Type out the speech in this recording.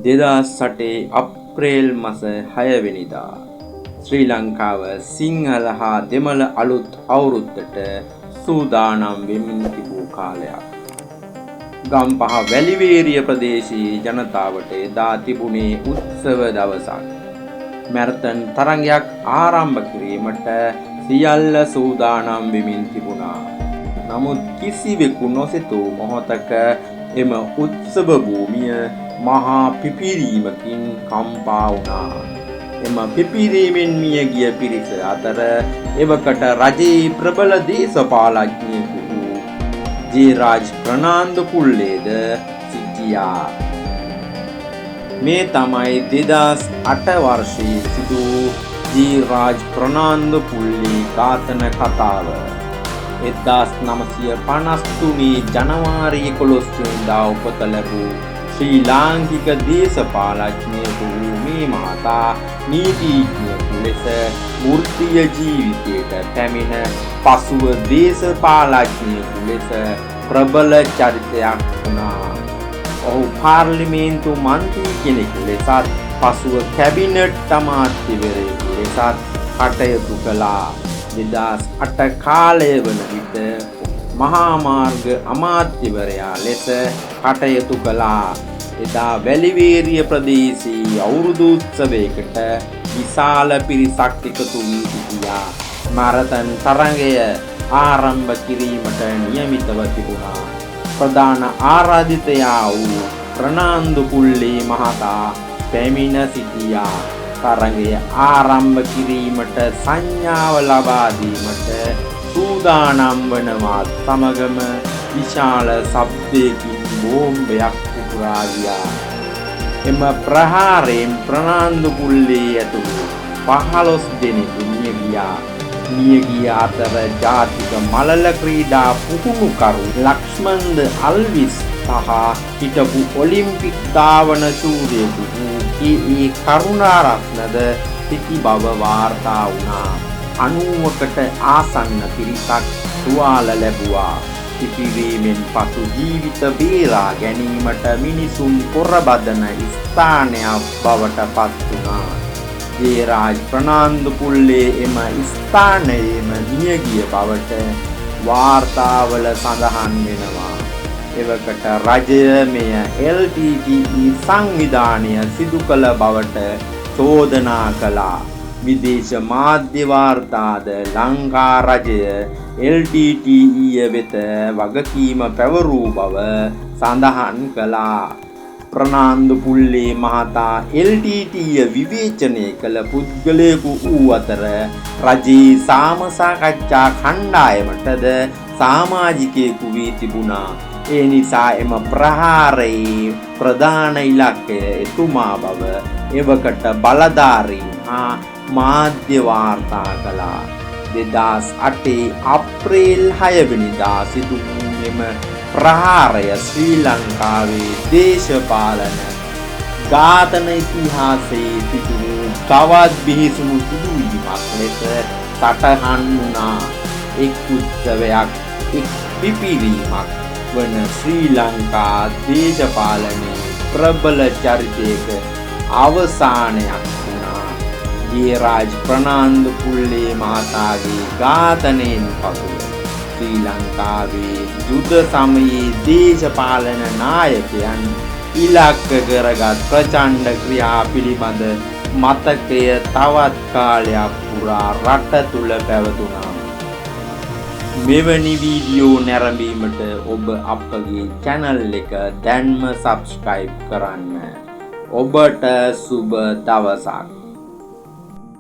2008 අප්‍රේල් මස 6 වෙනිදා ශ්‍රී ලංකාව සිංහල හා දෙමළ අලුත් අවුරුද්දට සූදානම් වෙමින් තිබූ කාලයක්. ගම්පහ වැලිවේරිය ප්‍රදේශයේ ජනතාවට එදා තිබුණේ උත්සව දවසක්. මැරතන් තරගයක් ආරම්භ කිරීමට සියල්ල සූදානම් වෙමින් තිබුණා. නමුත් කිසිවෙකු නොසිතූ මොහොතක එම උත්සව භූමිය මහා පිපිරීමකින් කම්පා වුණා. එම පිපිරීමෙන් මිය ගිය පිරිස අතර එවකට රජයේ ප්‍රබල දේශපාලඥයෙකු වූ ජේ.රාජ් ප්‍රනාන්දු පුල්ලේද සිටියා. මේ තමයි 2008 වර්ෂයේ සිදු වූ ජේ.රාජ් ප්‍රනාන්දු පුල්ලේ ඝාතන කතාව. 1953 ජනවාරි 11 වෙනිදා උපත ලැබූ ශ්‍රී ලාංකික දේශපාලඥයෙකු වූ මේ මහතා නීතිඥයෙකු ලෙස වෘත්තීය ජීවිතයට පැමිණ පසුව දේශපාලඥයෙකු ලෙස ප්‍රබල චරිතයක් වුණා. ඔහු පාර්ලිමේන්තු මන්ත්‍රී කෙනෙකු ලෙසත් පසුව කැබිනට් අමාත්‍යවරයෙකු ලෙසත් කටයුතු කළා. 2008 කාලය වන විට මහා මාර්ග අමාත්‍යවරයා ලෙස කටයුතු කළා. එදා වැලිවේරිය ප්‍රදේශයේ අවුරුදු උත්සවයකට විශාල පිරිසක් එකතු වී සිටියා. මැරතන් තරගය ආරම්භ කිරීමට නියමිතව තිබුණා. ප්‍රධාන ආරාධිතයා වූ ප්‍රනාන්දු පුල්ලේ මහතා පැමිණ සිටියා. තරගය ආරම්භ කිරීමට සංඥාව ලබා දීමට සූදානම් වනවත් සමගම විශාල ශබ්දයකින් බෝම්බයක් පුපුරා ගියා. එම ප්‍රහාරයෙන් ප්‍රනාන්දු පුල්ලේ ඇතුළු 15 දෙනෙකු මිය ගියා. මිය ගිය අතර ජාතික මලල ක්‍රීඩා පුහුණුකරු ලක්ෂ්මන්ද අල්විස් සහ හිටපු ඔලිම්පික් ධාවන ශූරයෙකු ඒ කරුණාරත්නද සිටි බව වාර්තා වුණා. 90කට ආසන්න පිරිසක් තුවාල ලැබුවා. පිපිරීමෙන් පසු ජීවිත බේරා ගැනීමට මිනිසුන් පොරබදන ස්ථානයක් බවට පත් වුණා. ජේ.රාජ් ප්‍රනාන්දු පුල්ලේ එම ස්ථානයේම මිය ගිය බවට වාර්තාවල සඳහන් වෙනවා. එවකට රජය මෙය LTTE සංවිධානය සිදු කළ බවට චෝදනා කළා. විදේශ මාධ්‍ය වාර්තාද ලංකා රජය LTTE වෙත වගකීම පැවරූ බව සඳහන් කළා. ප්‍රනාන්දු පුල්ලේ මහතා LTTE විවේචනය කළ පුද්ගලයෙකු වූ අතර රජයේ සාමසාකච්ඡා කණ්ඩායමටද සමාජිකයෙකු වී තිබුණා. ඒ නිසා එම ප්‍රහාරයේ ප්‍රධාන ඉලක්කය එතුමා බව එවකට බලධාරීන් හා මාධ්‍ය වාර්තා කළා. 2008 අප්‍රේල් 6 වෙනිදා සිදු වූ එම ප්‍රහාරය ශ්‍රී ලංකාවේ දේශපාලන ඝාතන ඉතිහාසයේ සිදු වූ තවත් බිහිසුණු සිදුවීමක් ලෙස සටහන් වුණා. එක් උත්සවයක් එක් පිපිරීමක් වන ශ්‍රී ලංකා දේශපාලනයේ ප්‍රබල චරිතයක අවසානයක් වුණා. ජේ.රාජ් ප්‍රනාන්දු පුල්ලේ මහතාගේ ඝාතනයෙන් පසුව ශ්‍රී ලංකාවේ යුද සමයේ දේශපාලන නායකයන් ඉලක්ක කරගත් ප්‍රචණ්ඩ ක්‍රියා පිළිබඳ මතකය තවත් කාලයක් පුරා රට තුල පැවතුණා. මෙවැනි වීඩියෝ නැරඹීමට ඔබ අපගේ channel එක දැන්ම subscribe කරන්න. ඔබට සුබ දවසක්.